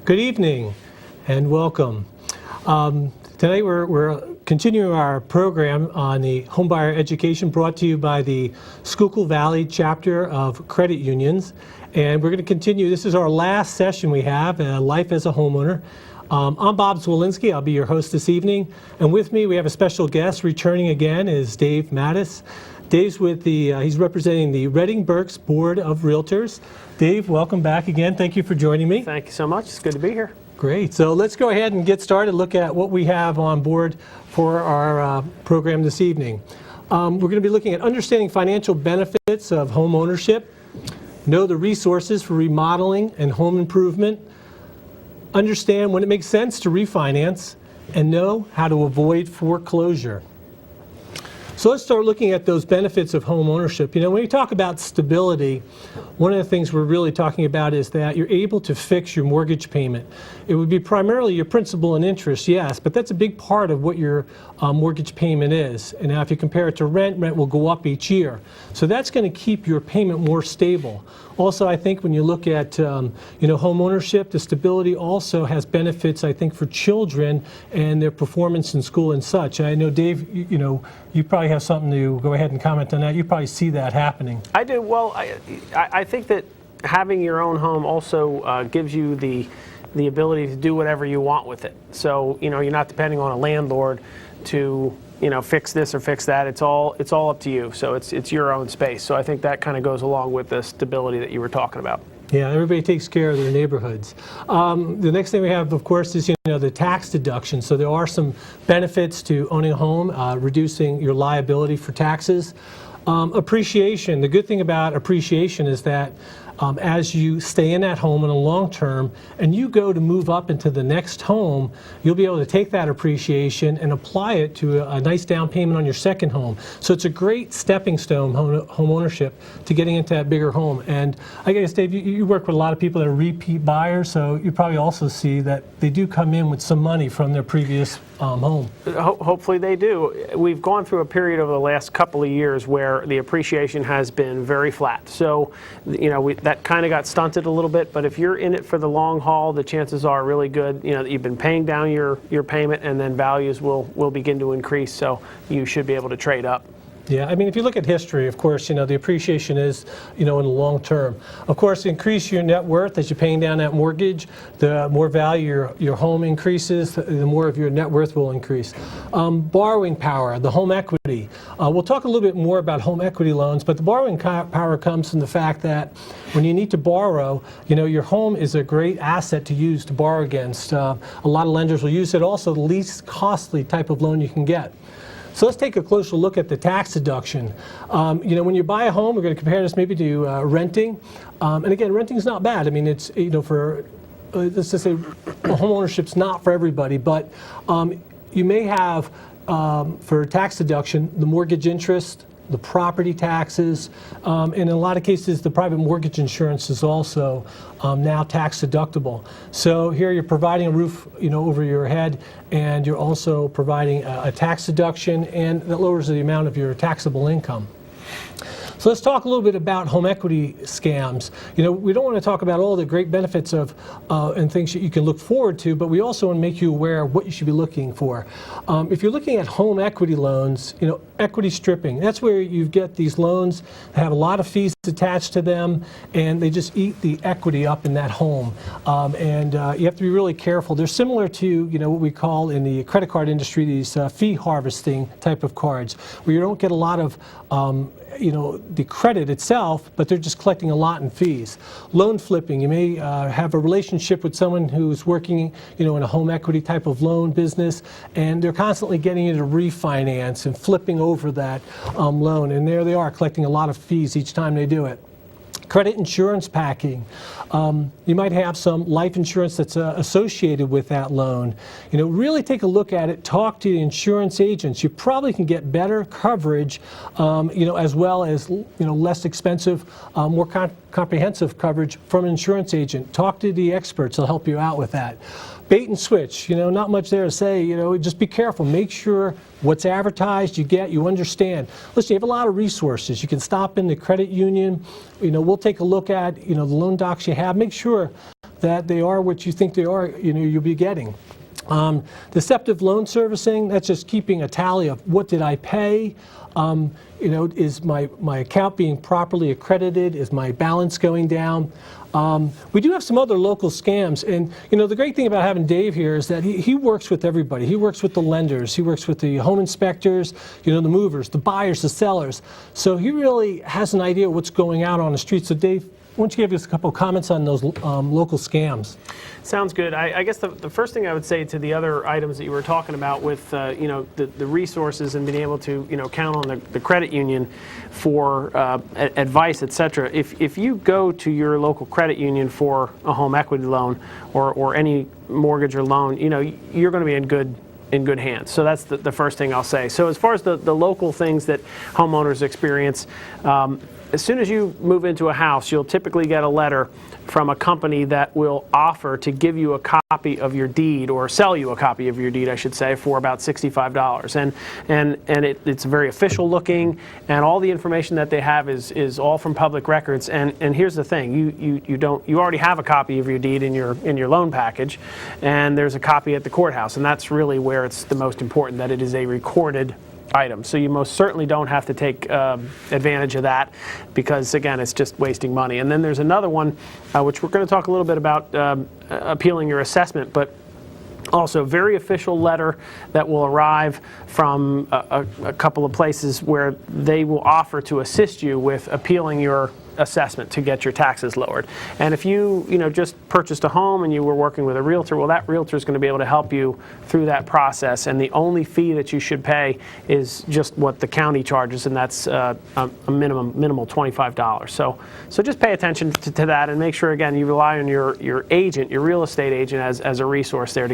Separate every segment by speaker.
Speaker 1: Good evening and welcome. Today we're continuing our program on the homebuyer education brought to you by the Schuylkill Valley chapter of credit unions. And we're going to continue. This is our last session we have, Life as a Homeowner. I'm Bob Zwolinski. I'll be your host this evening. And with me we have a special guest returning again is Dave Mattes. Dave's with he's representing the Redding Burks Board of Realtors. Dave, welcome back again. Thank you for joining me.
Speaker 2: Thank you so much. It's good to be here.
Speaker 1: Great. So let's go ahead and get started, look at what we have on board for our program this evening. We're going to be looking at understanding financial benefits of home ownership, know the resources for remodeling and home improvement, understand when it makes sense to refinance, and know how to avoid foreclosure. So let's start looking at those benefits of home ownership. You know, when we talk about stability, one of the things we're really talking about is that you're able to fix your mortgage payment. It would be primarily your principal and interest, yes, but that's a big part of what your mortgage payment is. And now if you compare it to rent, rent will go up each year. So that's going to keep your payment more stable. Also, I think when you look at home ownership, the stability also has benefits, I think, for children and their performance in school and such. I know, Dave, you probably have something to go ahead and comment on that. You probably see that happening.
Speaker 2: I do. Well, I think that having your own home also gives you the ability to do whatever you want with it. So, you're not depending on a landlord to fix this or fix that. It's all up to you. So it's your own space. So I think that kind of goes along with the stability that you were talking about.
Speaker 1: Yeah, everybody takes care of their neighborhoods. The next thing we have, of course, is the tax deduction. So there are some benefits to owning a home, reducing your liability for taxes. Appreciation. The good thing about appreciation is that as you stay in that home in the long term and you go to move up into the next home, you'll be able to take that appreciation and apply it to a nice down payment on your second home. So it's a great stepping stone, home ownership, to getting into that bigger home. And I guess, Dave, you work with a lot of people that are repeat buyers, so you probably also see that they do come in with some money from their previous home.
Speaker 2: Hopefully they do. We've gone through a period over the last couple of years where the appreciation has been very flat. So, that kind of got stunted a little bit, but if you're in it for the long haul, the chances are really good, that you've been paying down your payment and then values will begin to increase, so you should be able to trade up.
Speaker 1: Yeah, I mean, if you look at history, of course, the appreciation is, in the long term. Of course, increase your net worth as you're paying down that mortgage. The more value your home increases, the more of your net worth will increase. Borrowing power, the home equity. We'll talk a little bit more about home equity loans, but the borrowing power comes from the fact that when you need to borrow, your home is a great asset to use to borrow against. A lot of lenders will use it. Also, the least costly type of loan you can get. So let's take a closer look at the tax deduction. When you buy a home, we're going to compare this maybe to renting. And again, renting is not bad. I mean, it's, for, let's just say home ownership's not for everybody, but you may have, for tax deduction, the mortgage interest, the property taxes, and in a lot of cases, the private mortgage insurance is also now tax deductible. So here you're providing a roof, over your head, and you're also providing a tax deduction, and that lowers the amount of your taxable income. So let's talk a little bit about home equity scams. We don't want to talk about all the great benefits of and things that you can look forward to, but we also want to make you aware of what you should be looking for. If you're looking at home equity loans, equity stripping, that's where you get these loans that have a lot of fees attached to them, and they just eat the equity up in that home. And you have to be really careful. They're similar to, what we call in the credit card industry, these fee harvesting type of cards, where you don't get a lot of the credit itself, but they're just collecting a lot in fees. Loan flipping, you may have a relationship with someone who's working, in a home equity type of loan business, and they're constantly getting you to refinance and flipping over that loan, and there they are collecting a lot of fees each time they do it. Credit insurance packing. You might have some life insurance that's associated with that loan. Really take a look at it. Talk to the insurance agents. You probably can get better coverage, as well as less expensive, more comprehensive coverage from an insurance agent. Talk to the experts. They'll help you out with that. Bait and switch. Not much there to say. Just be careful. Make sure what's advertised you understand. Listen, you have a lot of resources. You can stop in the credit union. We'll take a look at the loan docs you have. Make sure that they are what you think they are, you'll be getting. Deceptive loan servicing, that's just keeping a tally of what did I pay, is my account being properly accredited, is my balance going down. We do have some other local scams, and the great thing about having Dave here is that he works with everybody. He works with the lenders, he works with the home inspectors, the movers, the buyers, the sellers. So he really has an idea of what's going out on the street. So Dave, why don't you give us a couple of comments on those local scams?
Speaker 2: Sounds good. I guess the first thing I would say to the other items that you were talking about with the resources and being able to count on the credit union for advice, etc. If you go to your local credit union for a home equity loan or any mortgage or loan, you're going to be in good hands. So that's the first thing I'll say. So as far as the local things that homeowners experience, as soon as you move into a house, you'll typically get a letter from a company that will offer to give you a copy of your deed, or sell you a copy of your deed, I should say, for about $65. And it's very official looking, and all the information that they have is all from public records. And here's the thing: you already have a copy of your deed in your loan package, and there's a copy at the courthouse, and that's really where it's the most important, that it is a recorded item. So you most certainly don't have to take advantage of that, because again, it's just wasting money. And then there's another one, which we're going to talk a little bit about, appealing your assessment, but also very official letter that will arrive from a couple of places where they will offer to assist you with appealing your assessment to get your taxes lowered. And if you just purchased a home and you were working with a realtor, well, that realtor is going to be able to help you through that process, and the only fee that you should pay is just what the county charges, and that's a minimal $25. So just pay attention to that, and make sure, again, you rely on your agent, your real estate agent, as a resource there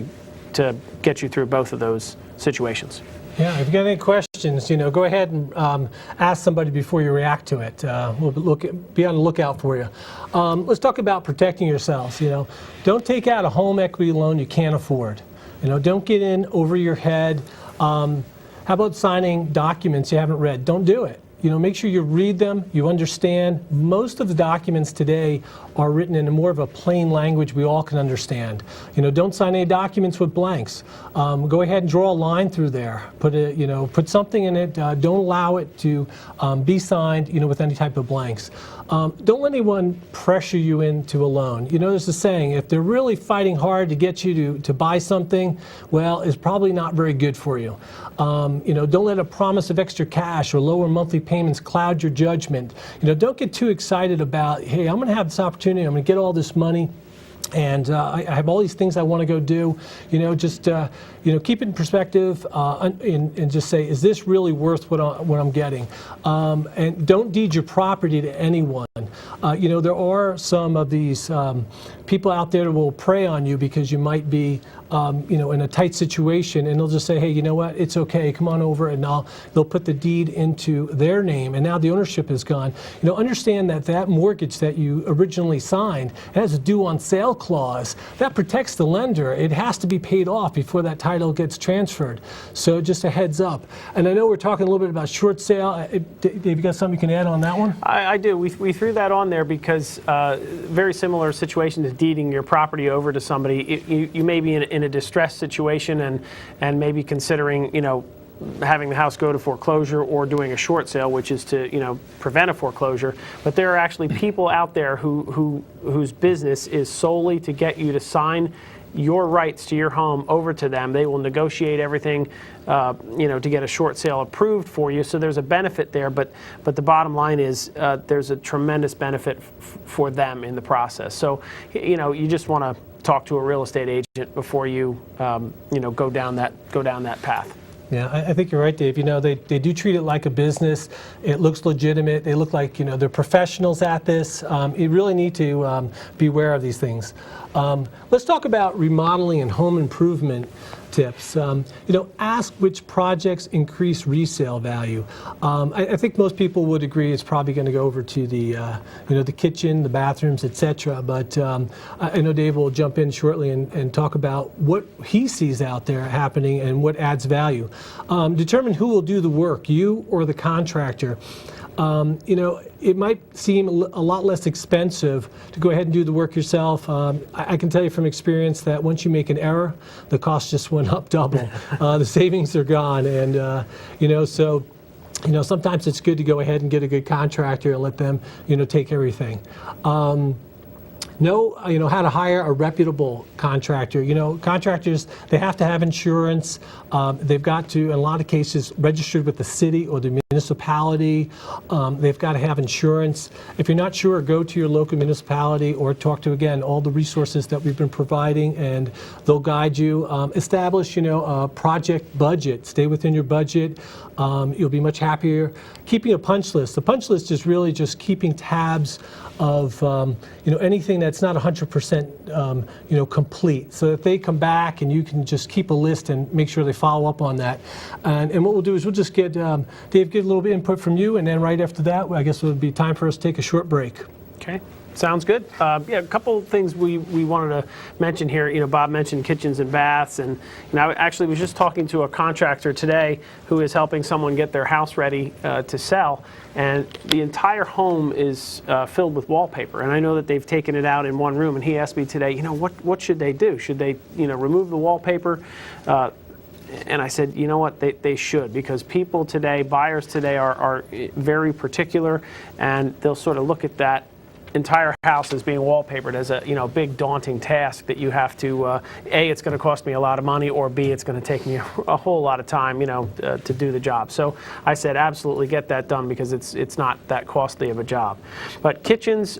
Speaker 2: to get you through both of those situations.
Speaker 1: Yeah, if you got any questions, go ahead and ask somebody before you react to it. We'll be on the lookout for you. Let's talk about protecting yourselves. Don't take out a home equity loan you can't afford. Don't get in over your head. How about signing documents you haven't read? Don't do it. Make sure you read them, you understand. Most of the documents today are written in more of a plain language we all can understand. Don't sign any documents with blanks. Go ahead and draw a line through there. Put something in it. Don't allow it to be signed, with any type of blanks. Don't let anyone pressure you into a loan. There's a saying: if they're really fighting hard to get you to buy something, well, it's probably not very good for you. Don't let a promise of extra cash or lower monthly payments cloud your judgment. Don't get too excited about, hey, I'm going to have this opportunity, I'm going to get all this money, and I have all these things I want to go do. Just keep it in perspective, and just say, is this really worth what I'm getting? And don't deed your property to anyone. There are some of these people out there that will prey on you because you might be in a tight situation, and they'll just say, hey, you know what, it's okay, come on over, and they'll put the deed into their name, and now the ownership is gone. Understand that mortgage that you originally signed, it has a due on sale clause. That protects the lender. It has to be paid off before that title gets transferred. So just a heads up. And I know we're talking a little bit about short sale. Dave, you got something you can add on that one?
Speaker 2: I do. We threw that on there because very similar situation to deeding your property over to somebody. You may be in a distressed situation and maybe considering, having the house go to foreclosure or doing a short sale, which is to, prevent a foreclosure. But there are actually people out there whose business is solely to get you to sign your rights to your home over to them. They will negotiate everything, to get a short sale approved for you. So there's a benefit there, but the bottom line is there's a tremendous benefit for them in the process. So, you just want to talk to a real estate agent before you, go down that path.
Speaker 1: Yeah, I think you're right, Dave. They do treat it like a business. It looks legitimate. They look like, they're professionals at this. You really need to be aware of these things. Let's talk about remodeling and home improvement tips. Ask which projects increase resale value. I think most people would agree it's probably going to go over to the kitchen, the bathrooms, etc. But I know Dave will jump in shortly and talk about what he sees out there happening and what adds value. Determine who will do the work, you or the contractor. it might seem a lot less expensive to go ahead and do the work yourself. I can tell you from experience that once you make an error, the cost just went up double. The savings are gone, and sometimes it's good to go ahead and get a good contractor and let them, take everything. Know, how to hire a reputable contractor. Contractors, they have to have insurance. They've got to, in a lot of cases, registered with the city or the municipality. They've got to have insurance. If you're not sure, go to your local municipality or talk to, again, all the resources that we've been providing, and they'll guide you. Establish, a project budget. Stay within your budget. You'll be much happier. Keeping a punch list. The punch list is really just keeping tabs of anything that's not 100% complete, so that they come back and you can just keep a list and make sure they follow up on that. And what we'll do is we'll just get Dave, get a little bit of input from you, and then right after that, I guess it would be time for us to take a short break.
Speaker 2: Okay. Sounds good. A couple of things we wanted to mention here. Bob mentioned kitchens and baths, and I actually was just talking to a contractor today who is helping someone get their house ready to sell, and the entire home is filled with wallpaper. And I know that they've taken it out in one room, and he asked me today, what should they do? Should they, remove the wallpaper? And I said, you know what, they should, because people today, buyers today are very particular, and they'll sort of look at that entire house as being wallpapered as a big daunting task that you have to A, it's going to cost me a lot of money, or B, it's going to take me a whole lot of time to do the job. So I said absolutely get that done, because it's not that costly of a job. But kitchens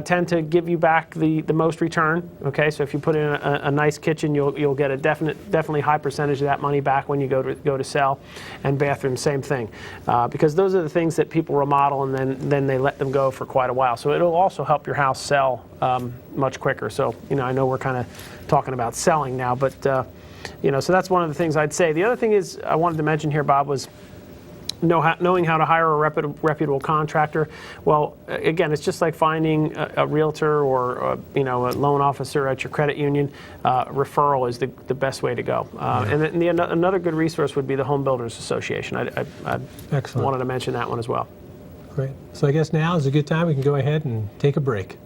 Speaker 2: tend to give you back the most return. Okay, so if you put in a nice kitchen, you'll get a definitely high percentage of that money back when you go to sell. And bathrooms, same thing, because those are the things that people remodel and then they let them go for quite a while. So it'll also help your house sell much quicker. So I know we're kind of talking about selling now, but so that's one of the things I'd say. The other thing is I wanted to mention here, Bob, was knowing how to hire a reputable contractor. Well, again, it's just like finding a realtor or a loan officer at your credit union. Referral is the best way to go. And then another good resource would be the Home Builders Association. I wanted to mention that one as well.
Speaker 1: Great. So I guess now is a good time we can go ahead and take a break.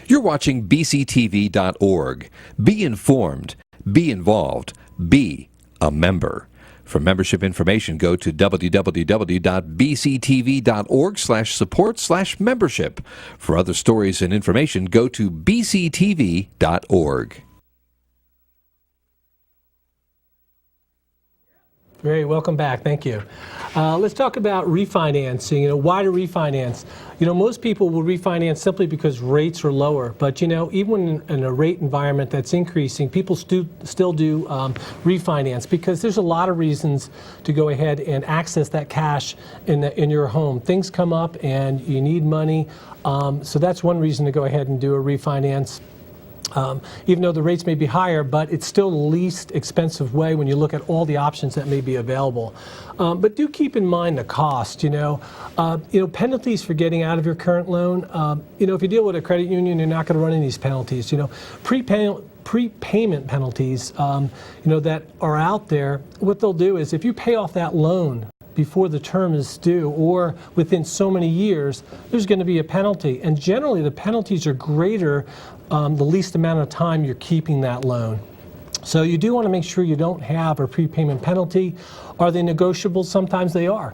Speaker 3: You're watching bctv.org. Be informed. Be involved. Be a member. For membership information, go to www.bctv.org/support/membership. For other stories and information, go to bctv.org.
Speaker 1: Great, welcome back. Thank you. Let's talk about refinancing. Why to refinance? Most people will refinance simply because rates are lower. But even in a rate environment that's increasing, people still do refinance, because there's a lot of reasons to go ahead and access that cash in your home. Things come up and you need money, so that's one reason to go ahead and do a refinance. Even though the rates may be higher, but it's still the least expensive way when you look at all the options that may be available. But do keep in mind the cost. Penalties for getting out of your current loan. If you deal with a credit union, you're not going to run into these penalties. Prepayment penalties. That are out there. What they'll do is, if you pay off that loan before the term is due or within so many years, there's going to be a penalty. And generally, the penalties are greater the least amount of time you're keeping that loan. So you do want to make sure you don't have a prepayment penalty. Are they negotiable? Sometimes they are.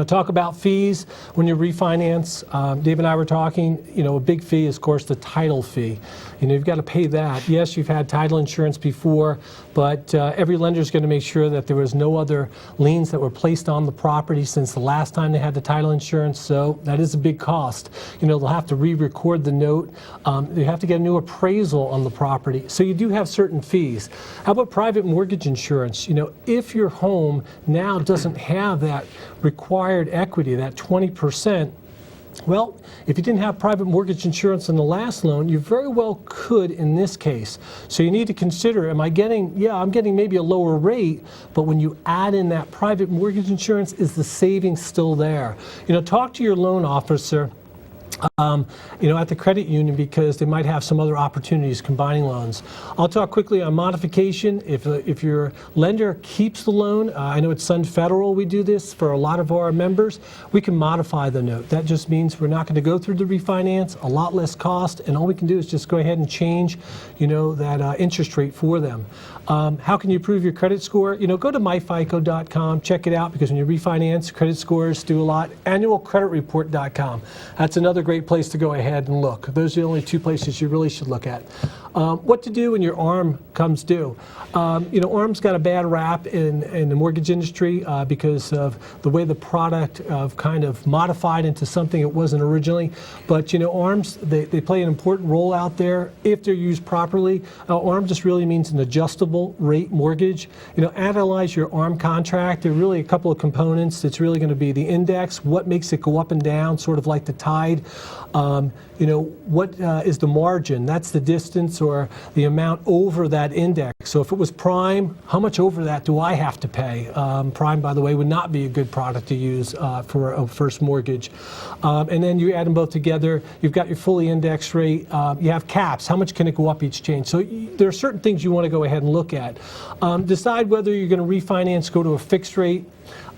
Speaker 1: Talk about fees when you refinance. Dave and I were talking, a big fee is, of course, the title fee. You've got to pay that. Yes, you've had title insurance before, but every lender is going to make sure that there was no other liens that were placed on the property since the last time they had the title insurance, so that is a big cost. They'll have to re-record the note. They have to get a new appraisal on the property, so you do have certain fees. How about private mortgage insurance? If your home now doesn't have that required equity, that 20%, well, if you didn't have private mortgage insurance in the last loan, you very well could in this case. So you need to consider, I'm getting maybe a lower rate, but when you add in that private mortgage insurance, is the savings still there? Talk to your loan officer. at the credit union because they might have some other opportunities combining loans. I'll talk quickly on modification. If your lender keeps the loan, I know at Sun Federal we do this for a lot of our members, we can modify the note. That just means we're not going to go through the refinance, a lot less cost, and all we can do is just go ahead and change, that interest rate for them. How can you improve your credit score? Go to myfico.com, check it out, because when you refinance, credit scores do a lot. Annualcreditreport.com. That's another great place to go ahead and look. Those are the only two places you really should look at. What to do when your ARM comes due. ARM's got a bad rap in the mortgage industry because of the way the product kind of modified into something it wasn't originally. But ARMs, they play an important role out there if they're used properly. ARM just really means an adjustable rate mortgage. Analyze your ARM contract. There are really a couple of components. It's really going to be the index, what makes it go up and down, sort of like the tide. What is the margin? That's the distance or the amount over that index. So if it was prime, how much over that do I have to pay? Prime, by the way, would not be a good product to use for a first mortgage. And then you add them both together. You've got your fully indexed rate. You have caps. How much can it go up each change? So there are certain things you want to go ahead and look at. Decide whether you're going to refinance, go to a fixed rate.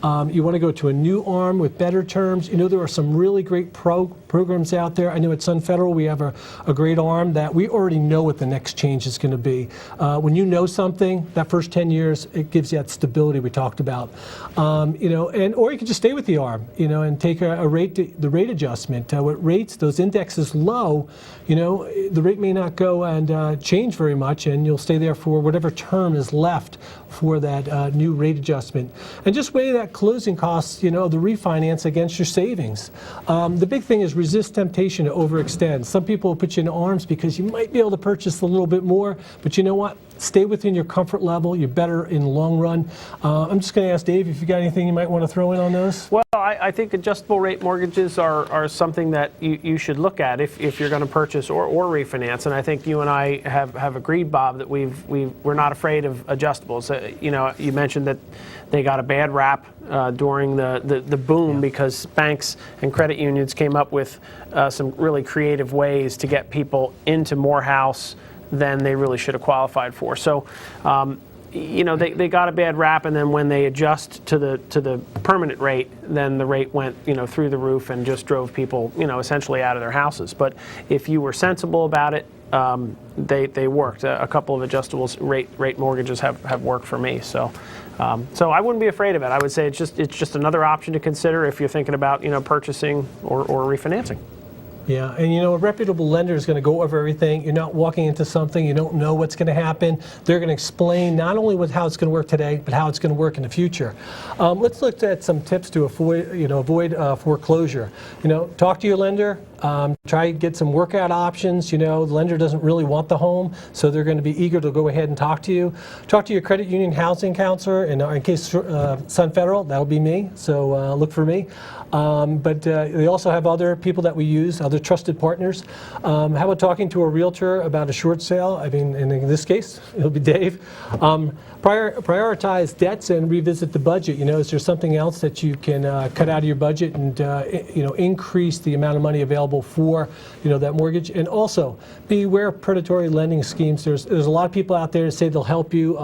Speaker 1: You want to go to a new ARM with better terms. There are some really great programs out there. I know at Sun Federal we have a great ARM that we already know what the next change is going to be. When you know something, that first 10 years, it gives you that stability we talked about. Or you can just stay with the ARM, and take the rate adjustment. With rates, those indexes low, the rate may not go and change very much, and you'll stay there for whatever term is left for that new rate adjustment. And just weigh that closing costs, the refinance against your savings. The big thing is resist temptation to overextend. Some people will put you in ARMs because you might be able to purchase a little bit more, but you know what? Stay within your comfort level. You're better in the long run. I'm just going to ask Dave if you got anything you might want to throw in on those.
Speaker 2: Well, I think adjustable rate mortgages are something that you should look at if you're going to purchase or refinance. And I think you and I have agreed, Bob, that we're not afraid of adjustables. You mentioned that they got a bad rap during the boom because banks and credit unions came up with some really creative ways to get people into more house than they really should have qualified for. So, they got a bad rap, and then when they adjust to the permanent rate, then the rate went through the roof and just drove people essentially out of their houses. But if you were sensible about it, they worked. A couple of adjustable rate mortgages have worked for me. So I wouldn't be afraid of it. I would say it's just another option to consider if you're thinking about purchasing or refinancing.
Speaker 1: Yeah, and a reputable lender is going to go over everything. You're not walking into something, you don't know what's going to happen. They're going to explain not only how it's going to work today, but how it's going to work in the future. Let's look at some tips to avoid foreclosure. Talk to your lender. Try to get some workout options. The lender doesn't really want the home, so they're going to be eager to go ahead and talk to you. Talk to your credit union housing counselor. In case Sun Federal, that'll be me, so look for me. But they also have other people that we use, other trusted partners. How about talking to a realtor about a short sale? I mean, in this case, it'll be Dave. Prioritize debts and revisit the budget. Is there something else that you can cut out of your budget and increase the amount of money available for that mortgage? And also beware of predatory lending schemes. There's a lot of people out there that say they'll help you,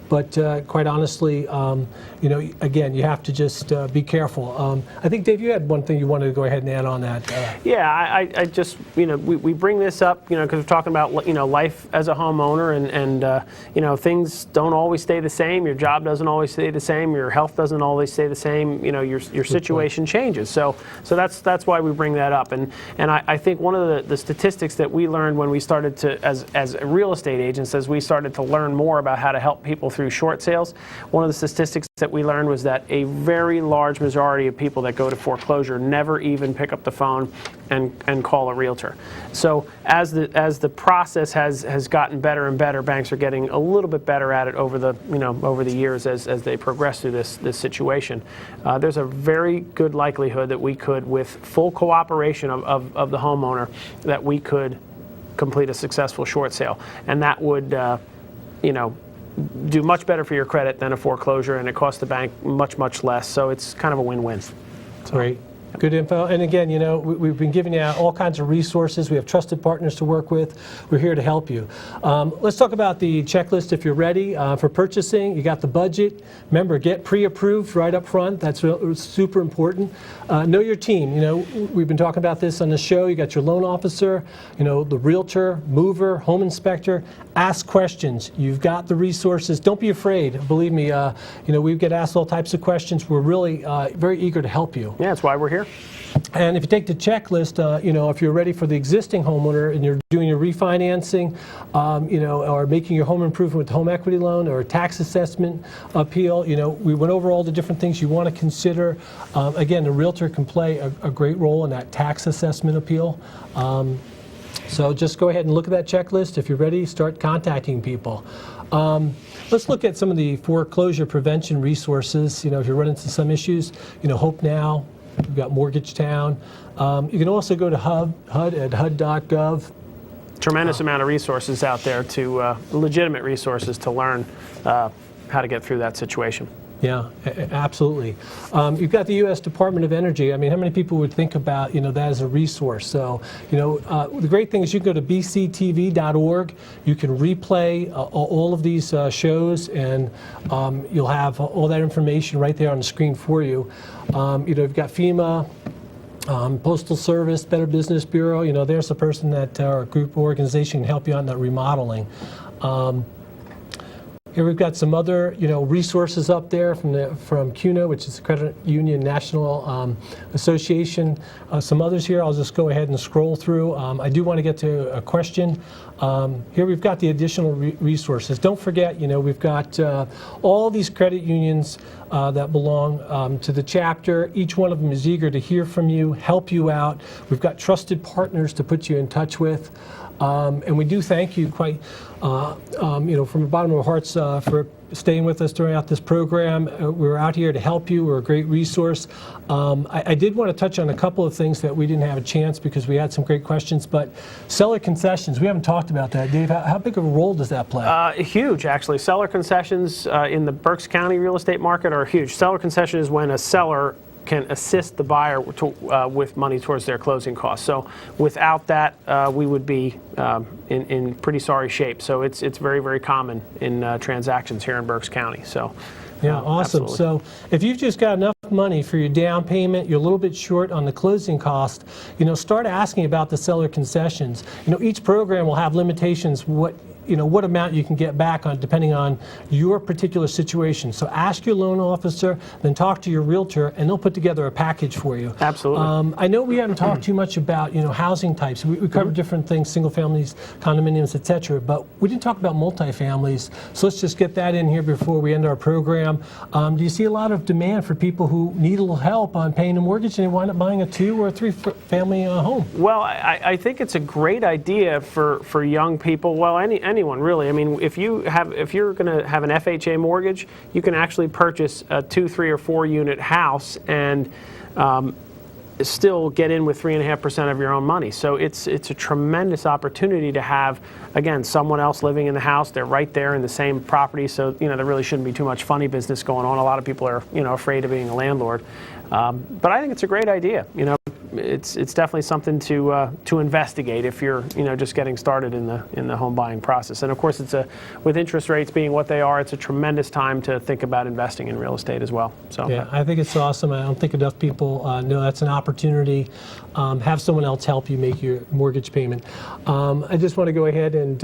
Speaker 1: but quite honestly, again, you have to just be careful. I think, Dave, you had one thing you wanted to go ahead and add on that.
Speaker 2: Yeah, I just, we bring this up, because we're talking about, life as a homeowner, and things don't always stay the same. Your job doesn't always stay the same. Your health doesn't always stay the same. Your situation changes. So that's why we bring that up. And I think one of the statistics that we learned when we started to, as real estate agents, as we started to learn more about how to help people through short sales, one of the statistics that we learned was that a very large majority of people that go to foreclosure never even pick up the phone and call a realtor. So as the process has gotten better and better, banks are getting a little bit better at it over the years as they progress through this situation. There's a very good likelihood that we could, with full cooperation of the homeowner, that we could complete a successful short sale, and that would do much better for your credit than a foreclosure, and it costs the bank much less. So it's kind of a win-win.
Speaker 1: Great. Good info. And again, you know, we've been giving you all kinds of resources. We have trusted partners to work with. We're here to help you. Let's talk about the checklist if you're ready. For purchasing, you got the budget. Remember, get pre-approved right up front. That's super important. Know your team. You know, we've been talking about this on the show. You got your loan officer, you know, the realtor, mover, home inspector. Ask questions. You've got the resources. Don't be afraid. Believe me, you know, we get asked all types of questions. We're really very eager to help you.
Speaker 2: Yeah, that's why we're here.
Speaker 1: And if you take the checklist, you know, if you're ready for the existing homeowner and you're doing your refinancing, you know, or making your home improvement with home equity loan or a tax assessment appeal, you know, we went over all the different things you want to consider. Again, the realtor can play a great role in that tax assessment appeal. So just go ahead and look at that checklist. If you're ready, start contacting people. Let's look at some of the foreclosure prevention resources. You know, if you're running into some issues, you know, Hope Now. We've got Mortgage Town. You can also go to HUD at HUD.gov.
Speaker 2: Tremendous amount of resources out there to, legitimate resources to learn how to get through that situation.
Speaker 1: Yeah, absolutely. You've got the U.S. Department of Energy. I mean, how many people would think about, you know, that as a resource? So, you know, the great thing is you can go to bctv.org. You can replay all of these shows, and you'll have all that information right there on the screen for you. You know, you've got FEMA, Postal Service, Better Business Bureau. You know, there's a person that, or a group or organization can help you on that remodeling. Here we've got some other, you know, resources up there from CUNA, which is the Credit Union National Association. Some others here. I'll just go ahead and scroll through. I do want to get to a question. Here we've got the additional resources. Don't forget, you know, we've got all these credit unions that belong to the chapter. Each one of them is eager to hear from you, help you out. We've got trusted partners to put you in touch with. And we do thank you quite, you know, from the bottom of our hearts for staying with us throughout this program. We're out here to help you. We're a great resource. I did want to touch on a couple of things that we didn't have a chance because we had some great questions, but seller concessions, we haven't talked about that. Dave, how big of a role does that play?
Speaker 2: Huge, actually. Seller concessions in the Berks County real estate market are huge. Seller concession is when a seller can assist the buyer with money towards their closing costs. So without that, we would be in pretty sorry shape. So it's very, very common in transactions here in Berks County. So
Speaker 1: yeah, awesome.
Speaker 2: Absolutely.
Speaker 1: So if you've just got enough money for your down payment, you're a little bit short on the closing cost, you know, start asking about the seller concessions. You know, each program will have limitations what amount you can get back on depending on your particular situation. So ask your loan officer, then talk to your realtor, and they'll put together a package for you.
Speaker 2: Absolutely.
Speaker 1: I know we haven't talked too much about, you know, housing types. We covered different things, single families, condominiums, etc. But we didn't talk about multifamilies. So let's just get that in here before we end our program. Do you see a lot of demand for people who need a little help on paying a mortgage and they wind up buying a 2 or 3 family home?
Speaker 2: Well, I think it's a great idea for young people. Well, anyone really. I mean, if you're going to have an FHA mortgage, you can actually purchase a 2, 3, or 4 unit house and still get in with 3.5% of your own money. So it's a tremendous opportunity to have, again, someone else living in the house. They're right there in the same property, so you know there really shouldn't be too much funny business going on. A lot of people are, you know, afraid of being a landlord, but I think it's a great idea. You know, it's definitely something to investigate if you're, you know, just getting started in the home buying process. And of course, with interest rates being what they are, it's a tremendous time to think about investing in real estate as well. So
Speaker 1: yeah, I think it's awesome. I don't think enough people know that's an opportunity. Have someone else help you make your mortgage payment. I just want to go ahead and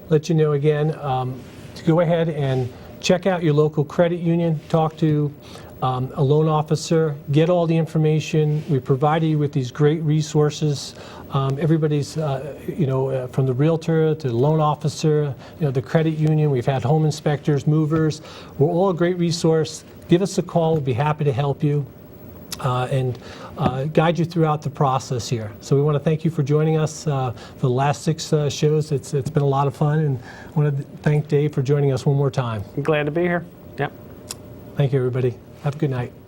Speaker 1: let you know again to go ahead and check out your local credit union. Talk to a loan officer, get all the information. We provided you with these great resources. Everybody's, you know, from the realtor to the loan officer, you know, the credit union. We've had home inspectors, movers. We're all a great resource. Give us a call. We'll be happy to help you and guide you throughout the process here. So we want to thank you for joining us for the last 6 shows. It's been a lot of fun, and I want to thank Dave for joining us one more time.
Speaker 2: glad to be here. Yep.
Speaker 1: Thank you, everybody. Have a good night.